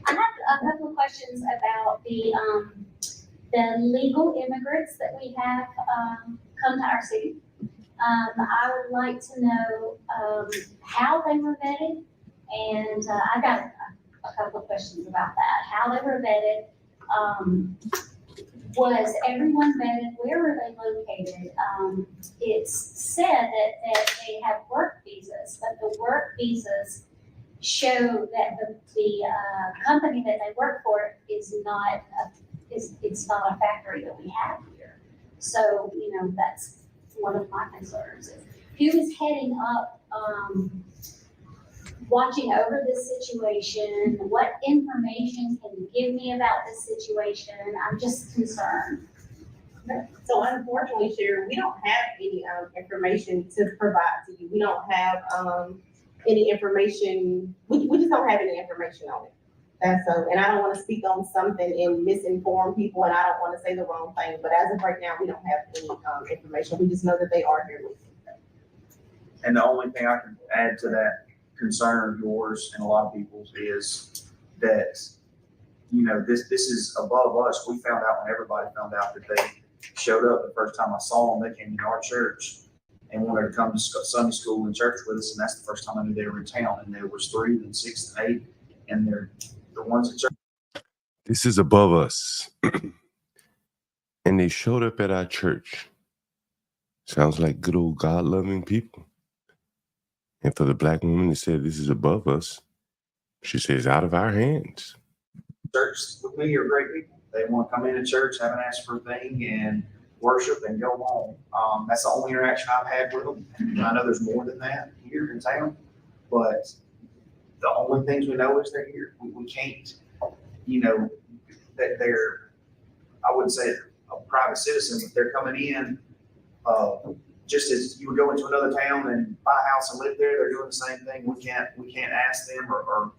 I have a couple of questions about the legal immigrants that we have come to our city. I would like to know how they were vetted, and I got a couple of questions about that. How they were vetted. Was everyone vetted? Where were they located? It's said that they have work visas, but the work visas show that the company that they work for is not it's not a factory that we have here. So, that's one of my concerns. Who is heading up, watching over this situation? What information can you give me about this situation? I'm just concerned. So unfortunately, Sherry, we don't have any information to provide to you. We don't have any information. We just don't have any information on it. That's so, and I don't want to speak on something and misinform people, and I don't want to say the wrong thing. But as of right now, we don't have any information. We just know that they are here with you. And the only thing I can add to that concern of yours and a lot of people's is that, this is above us. We found out when everybody found out that they showed up the first time I saw them. They came to our church and wanted to come to Sunday school and church with us, and that's the first time I knew they were in town. And there was 3, then 6, and 8, and they're the ones at church. This is above us. And they showed up at our church. Sounds like good old God-loving people. And for the black woman that said this is above us, she says out of our hands. Church with me are great people. They want to come into church, haven't asked for a thing, and worship and go home. That's the only interaction I've had with them. And I know there's more than that here in town, but the only things we know is they're here. We can't, that they're, I wouldn't say a private citizen, but they're coming in just as you would go into another town and buy a house and live there. They're doing the same thing. We can't ask them or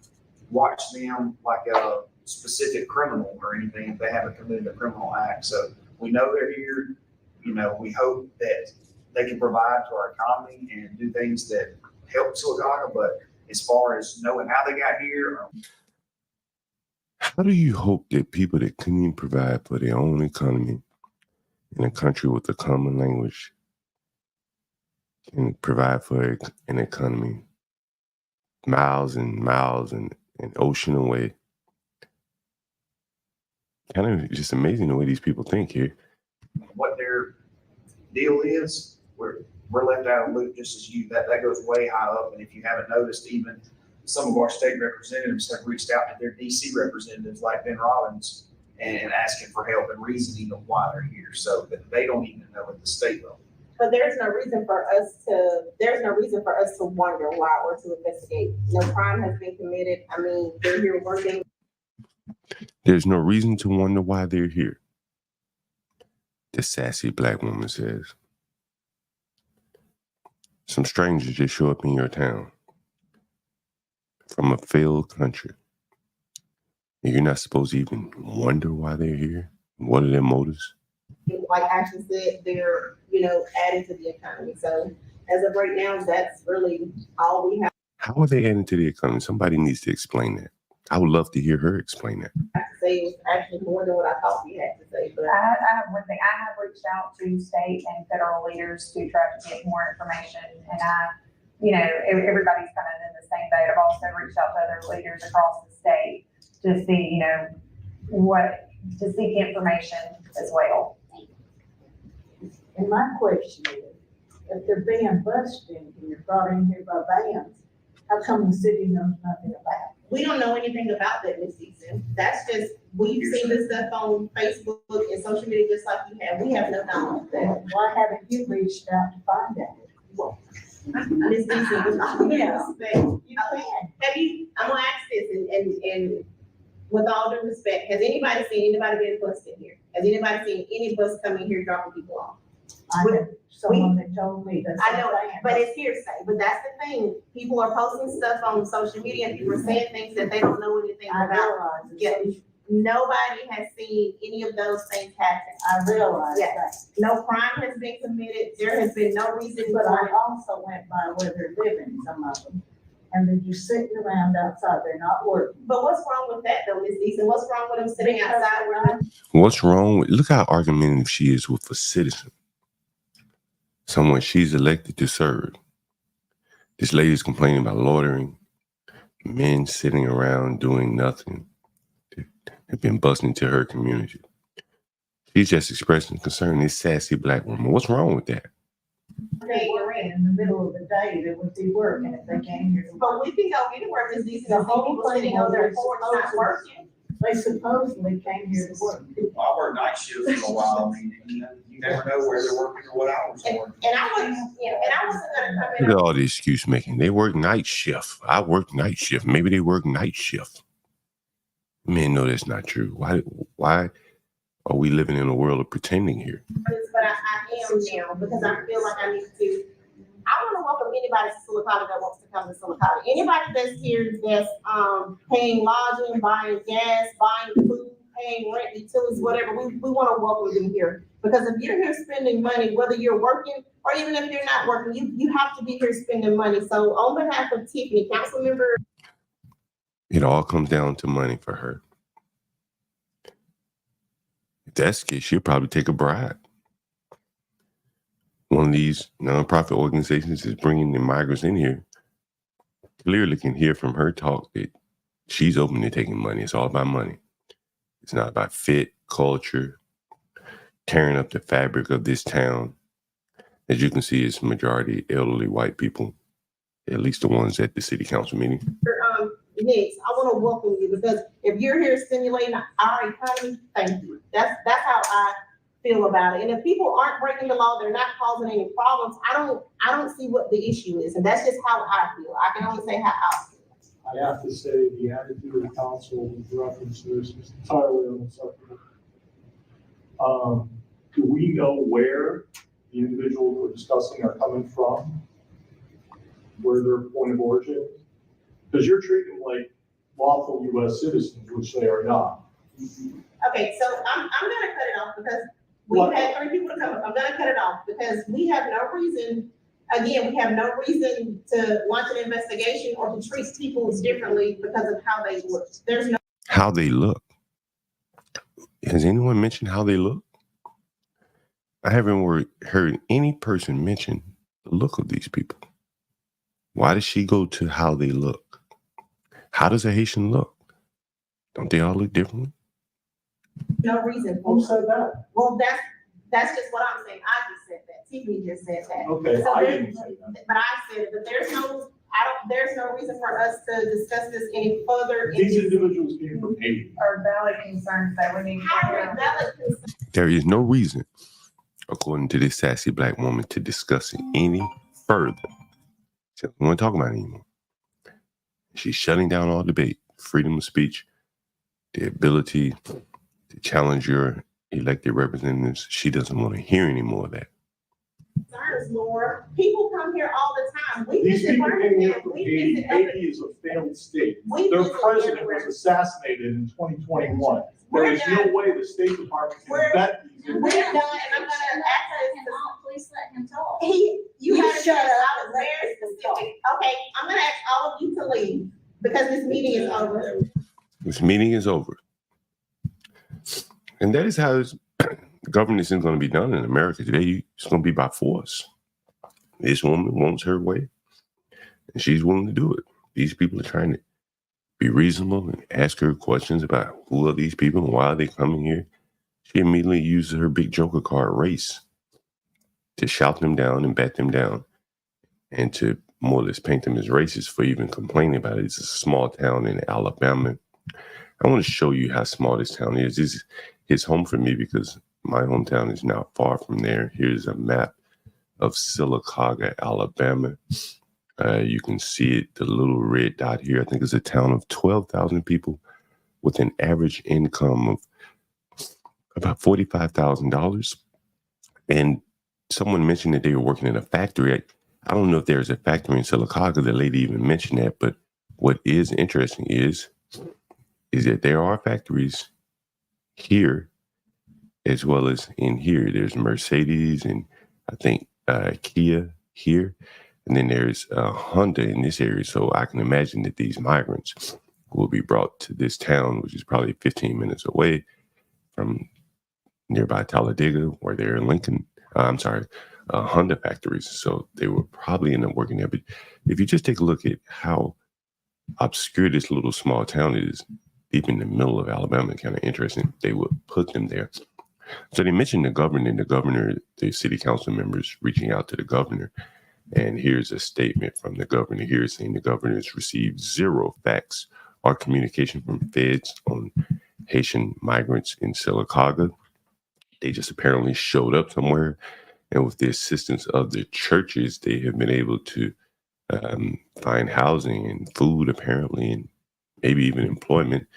watch them like a specific criminal or anything if they haven't committed a criminal act. So we know they're here. We hope that they can provide to our economy and do things that help Silicaca, but as far as knowing how they got here. How do you hope that people that couldn't even provide for their own economy in a country with a common language can provide for an economy miles and miles and an ocean away? Kind of just amazing the way these people think here. What their deal is, we're left out of the loop just as you. That goes way high up, and if you haven't noticed, even some of our state representatives have reached out to their DC representatives like Ben Robbins and asking for help and reasoning of why they're here, so that they don't even know at the state level. But there's no reason for us to wonder why or to investigate. No crime has been committed. I mean, they're here working. There's no reason to wonder why they're here, the sassy black woman says. Some strangers just show up in your town from a failed country. And you're not supposed to even wonder why they're here. What are their motives? Like Ashley said, they're, adding to the economy. So as of right now, that's really all we have. How are they adding to the economy? Somebody needs to explain that. I would love to hear her explain that. I have to say it was actually more than what I thought we had to say. But I have one thing. I have reached out to state and federal leaders to try to get more information. And everybody's kind of in the same boat. I've also reached out to other leaders across the state to see, to seek information as well. And my question is, if they're being bused in here, brought in here by vans, how come the city knows nothing about it? we don't know anything about that this season. That's just, we've seen this stuff on Facebook and social media just like you have. We have no knowledge of that. Why haven't you reached out to find out? Well, Miss Dixon, with all due respect, have you, I'm gonna ask this and with all due respect, has anybody seen anybody being bused in here? Has anybody seen any bus coming here dropping people off? I know someone that told me that. I know, but it's hearsay. But that's the thing. People are posting stuff on social media and people are saying things that they don't know anything I about. realize it. Yeah. Nobody has seen any of those things happen. I realize Yes. that. No crime has been committed. There has been no reason. But I also went by where they're living, some of them. and they're just sitting around outside, they're not working. But what's wrong with that though, Ms. Deason? What's wrong with them sitting outside where they? What's wrong with, look how argumentative she is with a citizen, someone she's elected to serve. This lady's complaining about loitering, men sitting around doing nothing. They've been busting into her community. She's just expressing concern. This sassy black woman. What's wrong with that? They were in the middle of the day, they would be working if they came here. But we can go anywhere, Ms. Deason, The and see whole people thing sitting on their was porch not working. They supposedly came here to work. I worked night shift for a while, I mean, you never know where they're working or what hours they're working. And I wasn't, you know, and I wasn't gonna come in. Look at all the excuse making. They work night shift. I work night shift. Maybe they work night shift. Men know that's not true. Why are we living in a world of pretending here? But I am now, because I feel like I need to. I want to welcome anybody to Silicon that wants to come to Silicon. Anybody that's here that's paying lodging, buying gas, buying food, paying rent, utilities, whatever, we want to welcome them here. Because if you're here spending money, whether you're working or even if you're not working, you have to be here spending money. So on behalf of Tiffany, council member. It all comes down to money for her. If that's the case, she'll probably take a bribe. One of these nonprofit organizations is bringing the migrants in here. Clearly can hear from her talk that she's open to taking money. It's all about money. It's not about fit, culture, tearing up the fabric of this town. As you can see, it's majority elderly white people, at least the ones at the city council meeting. Next, I want to welcome you because if you're here stimulating our economy, thank you. That's how I feel about it. And if people aren't breaking the law, they're not causing any problems. I don't see what the issue is, and that's just how I feel. I can only say how I feel. I have to say the attitude of the council with reference to this is entirely unacceptable. Do we know where the individuals we're discussing are coming from? Where their point of origin is? Because you're treating them like lawful U.S. citizens, which they are not. Okay, so I'm gonna cut it off because we've had 3 people to come up. I'm gonna cut it off because we have no reason, again, we have no reason to launch an investigation or to treat people differently because of how they look. There's no. How they look. Has anyone mentioned how they look? I haven't heard any person mention the look of these people. Why does she go to how they look? How does a Haitian look? Don't they all look differently? No reason. Who said that? Well, that's just what I'm saying. I just said that. Tiffany just said that. Okay, So I there's- didn't say that. But I said it, but there's no reason for us to discuss this any further. These individuals came from Haiti. Or valid concerns that we need to How are hear. valid concerns? There is no reason, according to this sassy black woman, to discuss it any further. She doesn't want to talk about it anymore. She's shutting down all debate, freedom of speech, the ability to challenge your elected representatives. She doesn't want to hear any more of that. Concerns, Laura. People come here all the time. We These visit people came here Birmingham. from We Haiti. visit other. Haiti is a failed state. We Their visit president everywhere. was assassinated in 2021. There We're is done. no way the State Department can We're- vet these We're individuals. done, and I'm gonna access Let him talk. Please let him talk. you had to Shut say up I was and let very them specific. Okay, I'm gonna ask all of you to leave because this meeting is over. This meeting is over. And that is how governance is going to be done in America today. It's going to be by force. This woman wants her way, and she's willing to do it. These people are trying to be reasonable and ask her questions about who are these people and why are they coming here. She immediately uses her big joker card, race, to shout them down and bat them down and to more or less paint them as racist for even complaining about it. It's a small town in Alabama. I want to show you how small this town is. This is home for me because my hometown is not far from there. Here's a map of Sylacauga, Alabama. You can see it, the little red dot here. I think it's a town of 12,000 people with an average income of about $45,000. And someone mentioned that they were working in a factory. I don't know if there's a factory in Sylacauga. The lady even mentioned that. But what is interesting is that there are factories here as well as in here. There's Mercedes and I think Kia here. And then there's Honda in this area. So I can imagine that these migrants will be brought to this town, which is probably 15 minutes away from nearby Talladega, where they're in Lincoln. Honda factories. So they will probably end up working there. But if you just take a look at how obscure this little small town is, deep in the middle of Alabama, kind of interesting, they would put them there. So they mentioned the governor, the city council members reaching out to the governor. And here's a statement from the governor here saying the governor has received zero facts or communication from feds on Haitian migrants in Sylacauga. They just apparently showed up somewhere. And with the assistance of the churches, they have been able to find housing and food, apparently, and maybe even employment.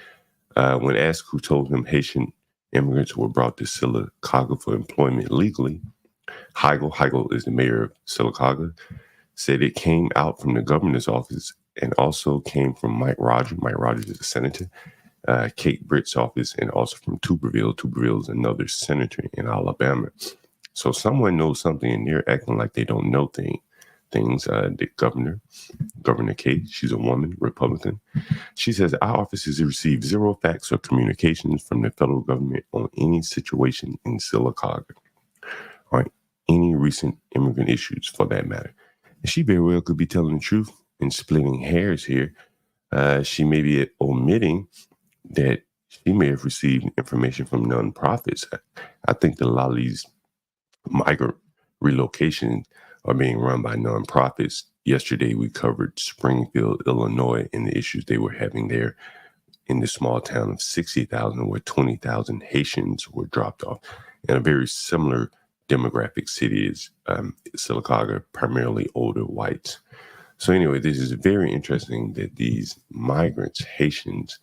When asked who told him Haitian immigrants were brought to Sylacauga for employment legally, Heigl is the mayor of Sylacauga, said it came out from the governor's office and also came from Mike Rogers. Mike Rogers is a senator. Kate Britt's office, and also from Tuberville. Tuberville is another senator in Alabama. So someone knows something, and they're acting like they don't know things. The Governor Kate, she's a woman, Republican. She says our office has received zero facts or communications from the federal government on any situation in Sylacauga or any recent immigrant issues, for that matter. And she very well could be telling the truth and splitting hairs here. She may be omitting that she may have received information from nonprofits. I think that a lot of these migrant relocations are being run by nonprofits. Yesterday, we covered Springfield, Illinois, and the issues they were having there in the small town of 60,000, where 20,000 Haitians were dropped off. And a very similar demographic city is Sylacauga, primarily older whites. So anyway, this is very interesting that these migrants, Haitians,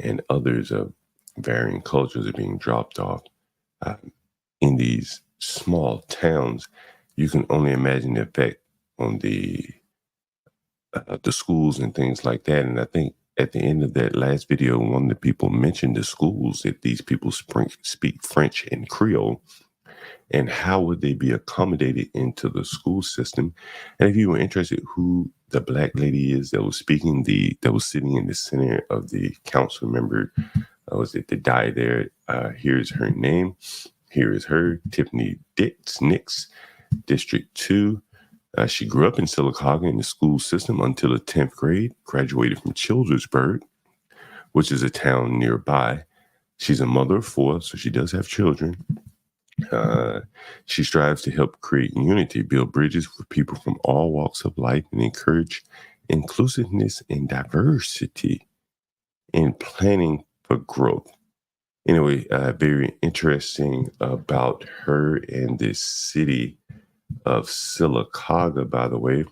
and others of varying cultures are being dropped off in these small towns. You can only imagine the effect on the schools and things like that. And I think at the end of that last video, one of the people mentioned the schools, that these people speak French and Creole, and how would they be accommodated into the school system. And if you were interested who the black lady is that was speaking, that was sitting in the center of the council member, was it the die there? Here's her name. Here is her, Tiffany Nix, District 2. She grew up in Sylacauga in the school system until the 10th grade, graduated from Childersburg, which is a town nearby. She's a mother of 4, so she does have children. She strives to help create unity, build bridges for people from all walks of life, and encourage inclusiveness and diversity in planning for growth. Anyway, very interesting about her and this city of Sylacauga, by the way.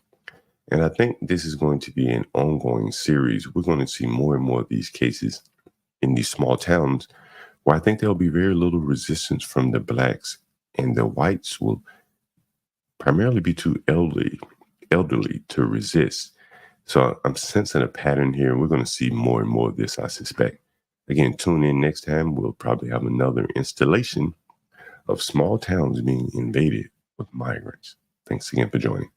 And I think this is going to be an ongoing series. We're going to see more and more of these cases in these small towns, where I think there'll be very little resistance from the blacks, and the whites will primarily be too elderly to resist. So I'm sensing a pattern here, and we're going to see more and more of this, I suspect. Again, tune in next time. We'll probably have another installation of small towns being invaded with migrants. Thanks again for joining.